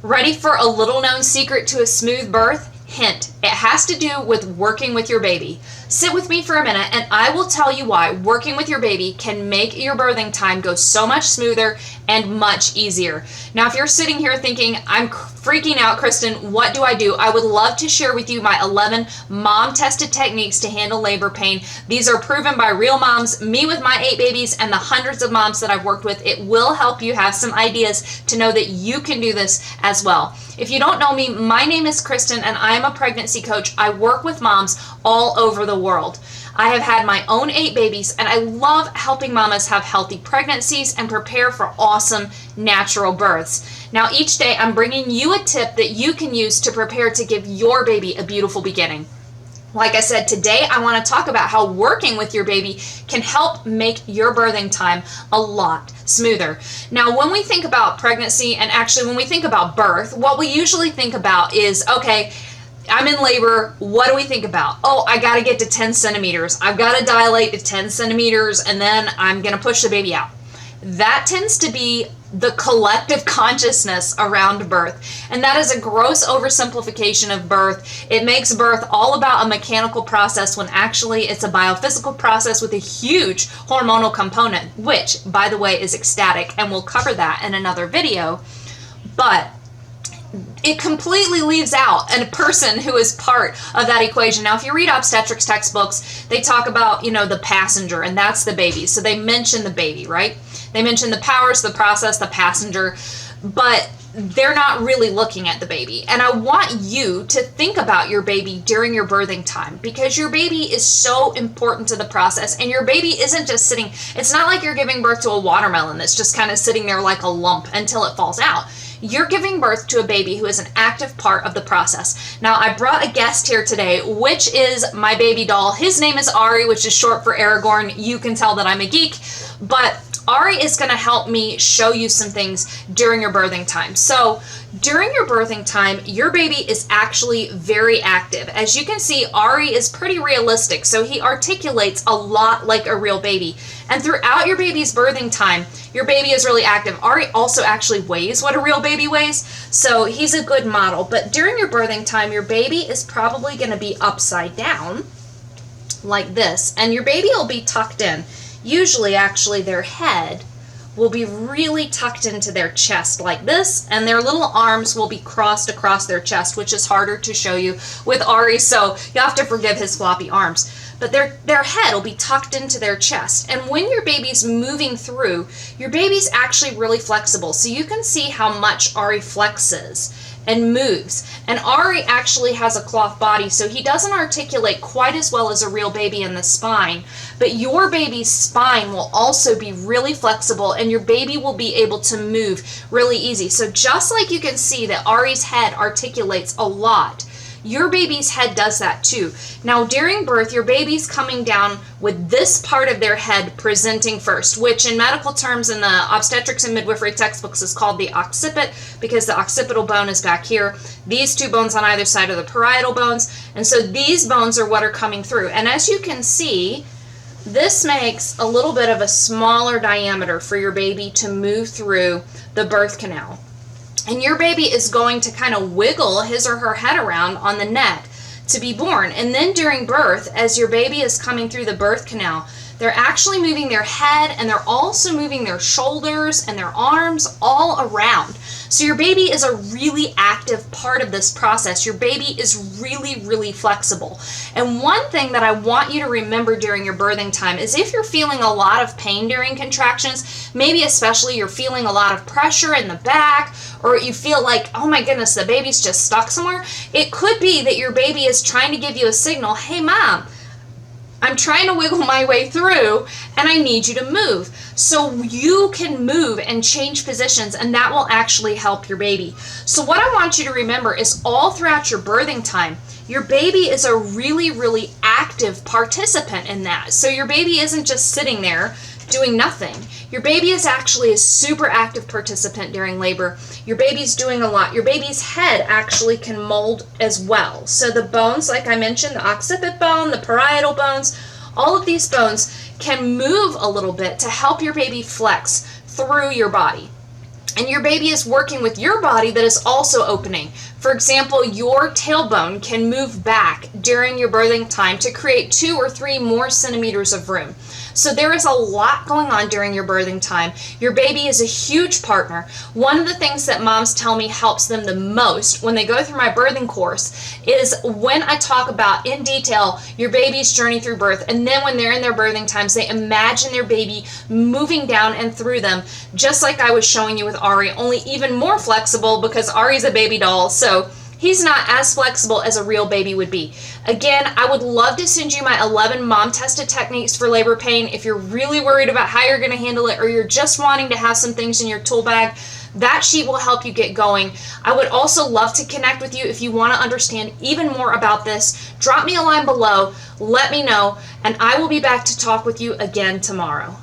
Ready for a little known secret to a smooth birth? Hint, it has to do with working with your baby. Sit with me for a minute and I will tell you why working with your baby can make your birthing time go so much smoother and much easier. Now, if you're sitting here thinking, I'm freaking out, Kristen, what do? I would love to share with you my 11 mom-tested techniques to handle labor pain. These are proven by real moms, me with my 8 babies, and the hundreds of moms that I've worked with. It will help you have some ideas to know that you can do this as well. If you don't know me, my name is Kristen and I am a pregnancy coach. I work with moms all over the world. I have had my own 8 babies and I love helping mamas have healthy pregnancies and prepare for awesome natural births. Now each day I'm bringing you a tip that you can use to prepare to give your baby a beautiful beginning. Like I said, today I want to talk about how working with your baby can help make your birthing time a lot smoother. Now, when we think about pregnancy, and actually when we think about birth, what we usually think about is, okay, I'm in labor, what do we think about? Oh, I got to get to 10 centimeters. I've got to dilate to 10 centimeters, and then I'm going to push the baby out. That tends to be the collective consciousness around birth. And that is a gross oversimplification of birth. It makes birth all about a mechanical process when actually it's a biophysical process with a huge hormonal component, which, by the way, is ecstatic, and we'll cover that in another video. But it completely leaves out a person who is part of that equation. Now, if you read obstetrics textbooks, they talk about, the passenger, and that's the baby. So they mention the baby, right? They mention the powers, the process, the passenger, but they're not really looking at the baby. And I want you to think about your baby during your birthing time, because your baby is so important to the process, and your baby isn't just sitting, it's not like you're giving birth to a watermelon that's just kind of sitting there like a lump until it falls out. You're giving birth to a baby who is an active part of the process. Now, I brought a guest here today, which is my baby doll. His name is Ari, which is short for Aragorn. You can tell that I'm a geek, but Ari is going to help me show you some things during your birthing time. So during your birthing time, your baby is actually very active. As you can see, Ari is pretty realistic, so he articulates a lot like a real baby. And throughout your baby's birthing time, your baby is really active. Ari also actually weighs what a real baby weighs, so he's a good model. But during your birthing time, your baby is probably going to be upside down like this, and your baby will be tucked in. Usually, actually, their head will be really tucked into their chest like this, and their little arms will be crossed across their chest, which is harder to show you with Ari, so you have to forgive his floppy arms. But their head will be tucked into their chest. And when your baby's moving through, your baby's actually really flexible. So you can see how much Ari flexes and moves. And Ari actually has a cloth body, so he doesn't articulate quite as well as a real baby in the spine. But your baby's spine will also be really flexible, and your baby will be able to move really easy. So just like you can see that Ari's head articulates a lot, your baby's head does that too. Now, during birth, your baby's coming down with this part of their head presenting first, which in medical terms in the obstetrics and midwifery textbooks is called the occiput, because the occipital bone is back here. These 2 bones on either side are the parietal bones, and so these bones are what are coming through. And as you can see, this makes a little bit of a smaller diameter for your baby to move through the birth canal. And your baby is going to kind of wiggle his or her head around on the neck to be born. And then during birth, as your baby is coming through the birth canal, they're actually moving their head, and they're also moving their shoulders and their arms all around. So your baby is a really active part of this process. Your baby is really, really flexible. And one thing that I want you to remember during your birthing time is if you're feeling a lot of pain during contractions, maybe especially you're feeling a lot of pressure in the back, or you feel like, oh my goodness, the baby's just stuck somewhere, it could be that your baby is trying to give you a signal, hey mom, I'm trying to wiggle my way through and I need you to move. So you can move and change positions, and that will actually help your baby. So what I want you to remember is all throughout your birthing time, your baby is a really, really active participant in that. So your baby isn't just sitting there doing nothing. Your baby is actually a super active participant during labor. Your baby's doing a lot. Your baby's head actually can mold as well. So the bones, like I mentioned, the occiput bone, the parietal bones, all of these bones can move a little bit to help your baby flex through your body. and your baby is working with your body that is also opening. For example, your tailbone can move back during your birthing time to create 2 or 3 more centimeters of room. So there is a lot going on during your birthing time. Your baby is a huge partner. One of the things that moms tell me helps them the most when they go through my birthing course is when I talk about in detail your baby's journey through birth, and then when they're in their birthing times, they imagine their baby moving down and through them, just like I was showing you with Ari, only even more flexible because Ari's a baby doll, so he's not as flexible as a real baby would be. Again, I would love to send you my 11 mom-tested techniques for labor pain if you're really worried about how you're going to handle it, or you're just wanting to have some things in your tool bag. That sheet will help you get going. I would also love to connect with you if you want to understand even more about this. Drop me a line below, let me know, and I will be back to talk with you again tomorrow.